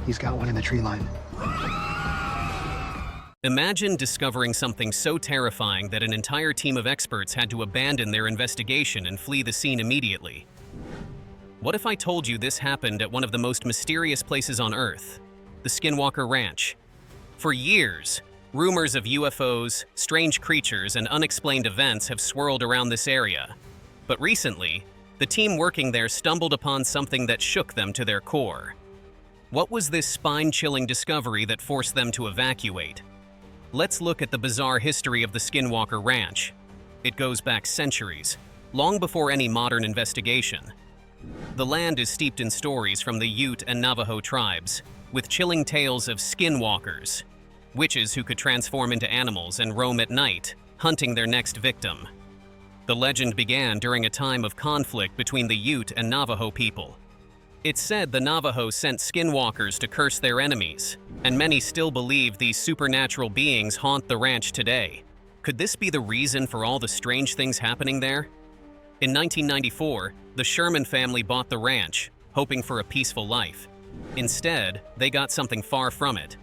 He's got one in the tree line. Imagine discovering something so terrifying that an entire team of experts had to abandon their investigation and flee the scene immediately. What if I told you this happened at one of the most mysterious places on Earth, the Skinwalker Ranch? For years, rumors of UFOs, strange creatures, and unexplained events have swirled around this area. But recently, the team working there stumbled upon something that shook them to their core. What was this spine-chilling discovery that forced them to evacuate? Let's look at the bizarre history of the Skinwalker Ranch. It goes back centuries, long before any modern investigation. The land is steeped in stories from the Ute and Navajo tribes, with chilling tales of skinwalkers, witches who could transform into animals and roam at night, hunting their next victim. The legend began during a time of conflict between the Ute and Navajo people. It's said the Navajo sent skinwalkers to curse their enemies, and many still believe these supernatural beings haunt the ranch today. Could this be the reason for all the strange things happening there? In 1994, the Sherman family bought the ranch, hoping for a peaceful life. Instead, they got something far from it.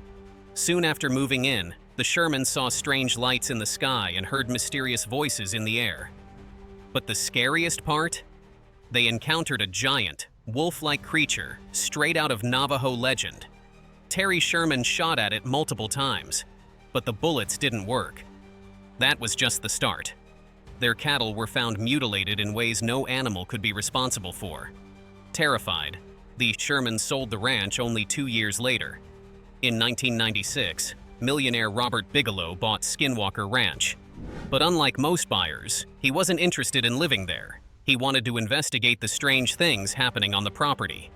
Soon after moving in, the Shermans saw strange lights in the sky and heard mysterious voices in the air. But the scariest part? They encountered a giant, wolf-like creature straight out of Navajo legend. Terry Sherman shot at it multiple times, but the bullets didn't work. That was just the start. Their cattle were found mutilated in ways no animal could be responsible for. Terrified, the Shermans sold the ranch only 2 years later. In 1996, millionaire Robert Bigelow bought Skinwalker Ranch. But unlike most buyers, he wasn't interested in living there. He wanted to investigate the strange things happening on the property.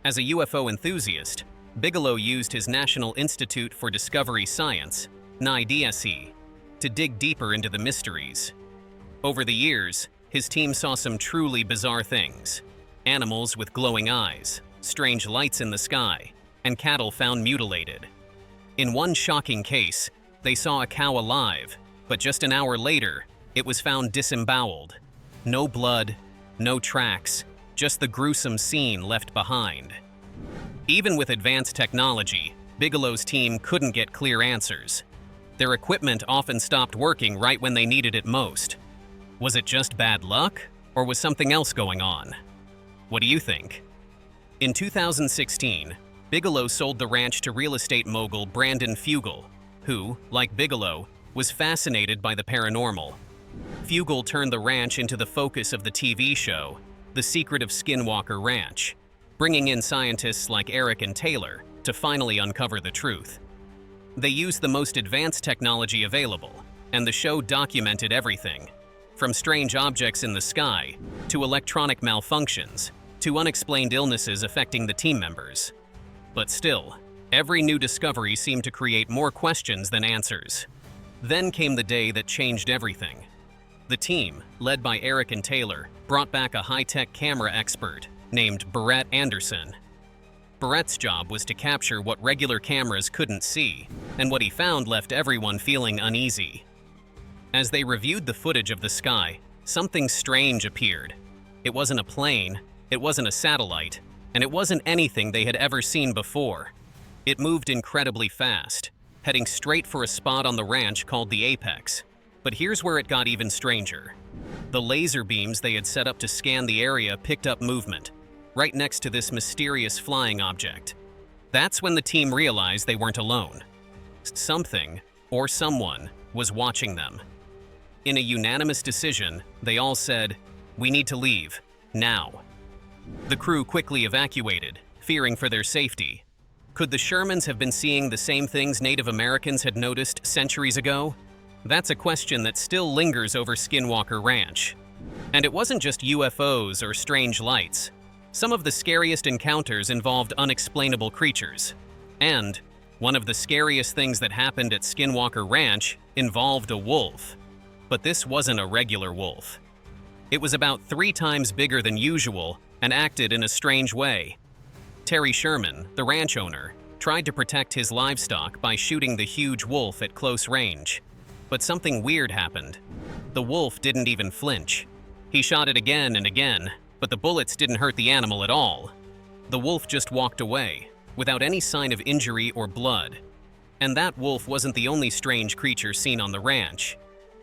As a UFO enthusiast, Bigelow used his National Institute for Discovery Science, NIDSE, to dig deeper into the mysteries. Over the years, his team saw some truly bizarre things: animals with glowing eyes, strange lights in the sky, and cattle found mutilated. In one shocking case, they saw a cow alive, but just an hour later, it was found disemboweled. No blood, no tracks, just the gruesome scene left behind. Even with advanced technology, Bigelow's team couldn't get clear answers. Their equipment often stopped working right when they needed it most. Was it just bad luck, or was something else going on? What do you think? In 2016, Bigelow sold the ranch to real estate mogul Brandon Fugal, who, like Bigelow, was fascinated by the paranormal. Fugal turned the ranch into the focus of the TV show, The Secret of Skinwalker Ranch, bringing in scientists like Eric and Taylor to finally uncover the truth. They used the most advanced technology available, and the show documented everything, from strange objects in the sky, to electronic malfunctions, to unexplained illnesses affecting the team members. But still, every new discovery seemed to create more questions than answers. Then came the day that changed everything. The team, led by Eric and Taylor, brought back a high-tech camera expert named Brett Anderson. Brett's job was to capture what regular cameras couldn't see, and what he found left everyone feeling uneasy. As they reviewed the footage of the sky, something strange appeared. It wasn't a plane, it wasn't a satellite, and it wasn't anything they had ever seen before. It moved incredibly fast, heading straight for a spot on the ranch called the Apex. But here's where it got even stranger. The laser beams they had set up to scan the area picked up movement, right next to this mysterious flying object. That's when the team realized they weren't alone. Something, or someone, was watching them. In a unanimous decision, they all said, "We need to leave, now." The crew quickly evacuated, fearing for their safety. Could the Shermans have been seeing the same things Native Americans had noticed centuries ago? That's a question that still lingers over Skinwalker Ranch. And it wasn't just UFOs or strange lights. Some of the scariest encounters involved unexplainable creatures. And one of the scariest things that happened at Skinwalker Ranch involved a wolf. But this wasn't a regular wolf. It was about 3 times bigger than usual and acted in a strange way. Terry Sherman, the ranch owner, tried to protect his livestock by shooting the huge wolf at close range. But something weird happened. The wolf didn't even flinch. He shot it again and again, but the bullets didn't hurt the animal at all. The wolf just walked away, without any sign of injury or blood. And that wolf wasn't the only strange creature seen on the ranch.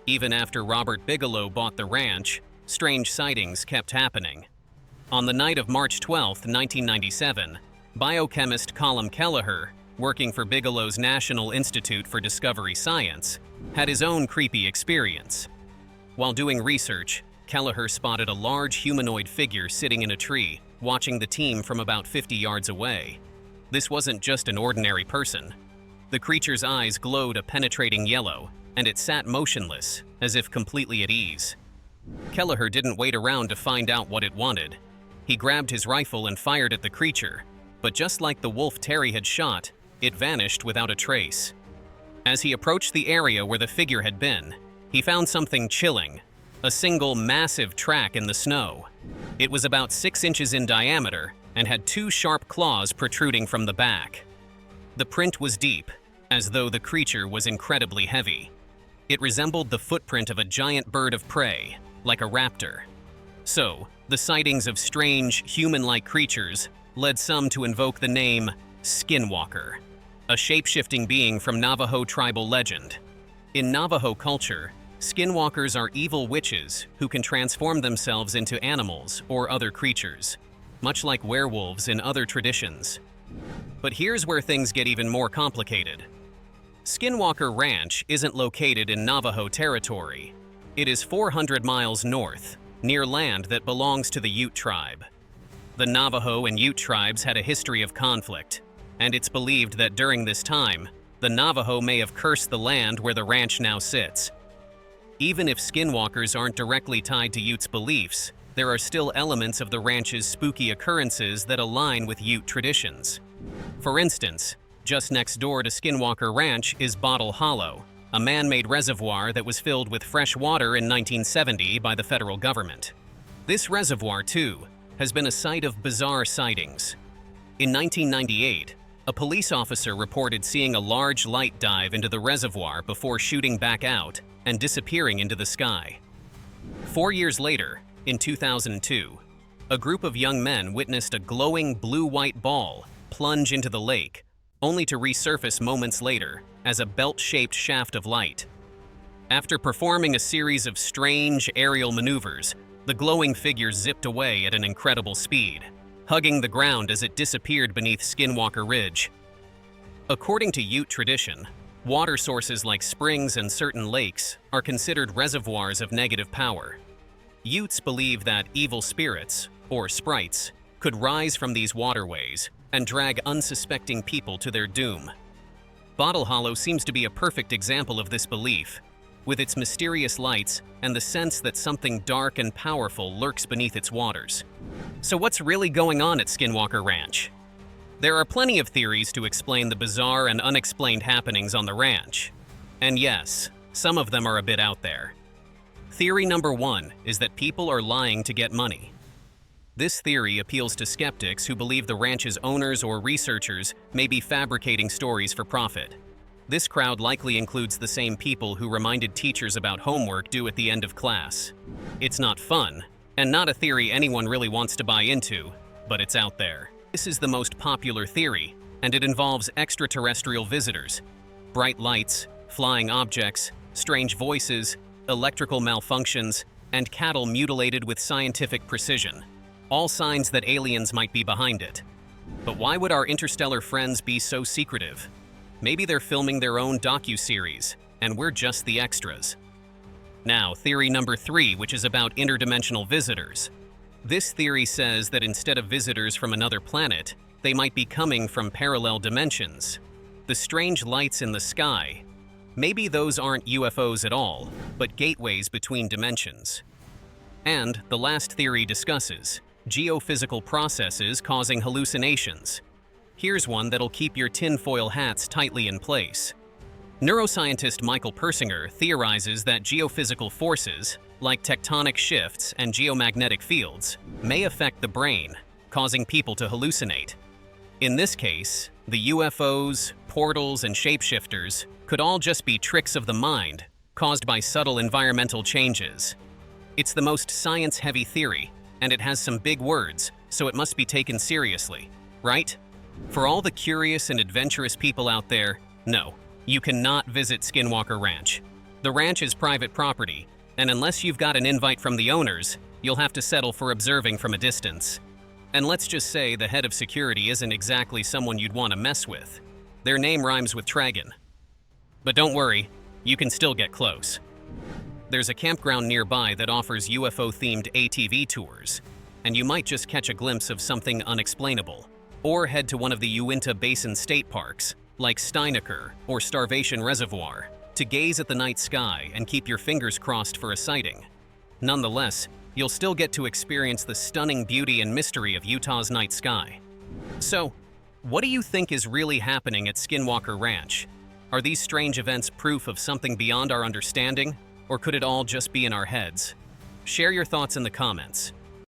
Even after Robert Bigelow bought the ranch, strange sightings kept happening. On the night of March 12, 1997, biochemist Colm Kelleher, working for Bigelow's National Institute for Discovery Science, had his own creepy experience. While doing research, Kelleher spotted a large humanoid figure sitting in a tree, watching the team from about 50 yards away. This wasn't just an ordinary person. The creature's eyes glowed a penetrating yellow, and it sat motionless, as if completely at ease. Kelleher didn't wait around to find out what it wanted. He grabbed his rifle and fired at the creature, but just like the wolf Terry had shot, it vanished without a trace. As he approached the area where the figure had been, he found something chilling, a single massive track in the snow. It was about 6 inches in diameter and had 2 sharp claws protruding from the back. The print was deep, as though the creature was incredibly heavy. It resembled the footprint of a giant bird of prey, like a raptor. So, the sightings of strange, human-like creatures led some to invoke the name Skinwalker, a shape-shifting being from Navajo tribal legend. In Navajo culture, skinwalkers are evil witches who can transform themselves into animals or other creatures, much like werewolves in other traditions. But here's where things get even more complicated. Skinwalker Ranch isn't located in Navajo territory. It is 400 miles north, near land that belongs to the Ute tribe. The Navajo and Ute tribes had a history of conflict, and it's believed that during this time, the Navajo may have cursed the land where the ranch now sits. Even if skinwalkers aren't directly tied to Utes' beliefs, there are still elements of the ranch's spooky occurrences that align with Ute traditions. For instance, just next door to Skinwalker Ranch is Bottle Hollow, a man-made reservoir that was filled with fresh water in 1970 by the federal government. This reservoir, too, has been a site of bizarre sightings. In 1998, a police officer reported seeing a large light dive into the reservoir before shooting back out and disappearing into the sky. 4 years later, in 2002, a group of young men witnessed a glowing blue-white ball plunge into the lake, only to resurface moments later as a belt-shaped shaft of light. After performing a series of strange aerial maneuvers, the glowing figure zipped away at an incredible speed, hugging the ground as it disappeared beneath Skinwalker Ridge. According to Ute tradition, water sources like springs and certain lakes are considered reservoirs of negative power. Utes believe that evil spirits, or sprites, could rise from these waterways and drag unsuspecting people to their doom. Bottle Hollow seems to be a perfect example of this belief, with its mysterious lights and the sense that something dark and powerful lurks beneath its waters. So what's really going on at Skinwalker Ranch? There are plenty of theories to explain the bizarre and unexplained happenings on the ranch. And yes, some of them are a bit out there. Theory number 1 is that people are lying to get money. This theory appeals to skeptics who believe the ranch's owners or researchers may be fabricating stories for profit. This crowd likely includes the same people who reminded teachers about homework due at the end of class. It's not fun, and not a theory anyone really wants to buy into, but it's out there. This is the most popular theory, and it involves extraterrestrial visitors, bright lights, flying objects, strange voices, electrical malfunctions, and cattle mutilated with scientific precision. All signs that aliens might be behind it. But why would our interstellar friends be so secretive? Maybe they're filming their own docu-series, and we're just the extras. Now, theory number 3, which is about interdimensional visitors. This theory says that instead of visitors from another planet, they might be coming from parallel dimensions. The strange lights in the sky, maybe those aren't UFOs at all, but gateways between dimensions. And the last theory discusses geophysical processes causing hallucinations. Here's one that'll keep your tinfoil hats tightly in place. Neuroscientist Michael Persinger theorizes that geophysical forces, like tectonic shifts and geomagnetic fields, may affect the brain, causing people to hallucinate. In this case, the UFOs, portals, and shapeshifters could all just be tricks of the mind caused by subtle environmental changes. It's the most science-heavy theory, and it has some big words, so it must be taken seriously, right? For all the curious and adventurous people out there, no, you cannot visit Skinwalker Ranch. The ranch is private property, and unless you've got an invite from the owners, you'll have to settle for observing from a distance. And let's just say the head of security isn't exactly someone you'd want to mess with. Their name rhymes with Tragan. But don't worry, you can still get close. There's a campground nearby that offers UFO-themed ATV tours, and you might just catch a glimpse of something unexplainable. Or head to one of the Uinta Basin state parks, like Steinecker or Starvation Reservoir, to gaze at the night sky and keep your fingers crossed for a sighting. Nonetheless, you'll still get to experience the stunning beauty and mystery of Utah's night sky. So, what do you think is really happening at Skinwalker Ranch? Are these strange events proof of something beyond our understanding, or could it all just be in our heads? Share your thoughts in the comments.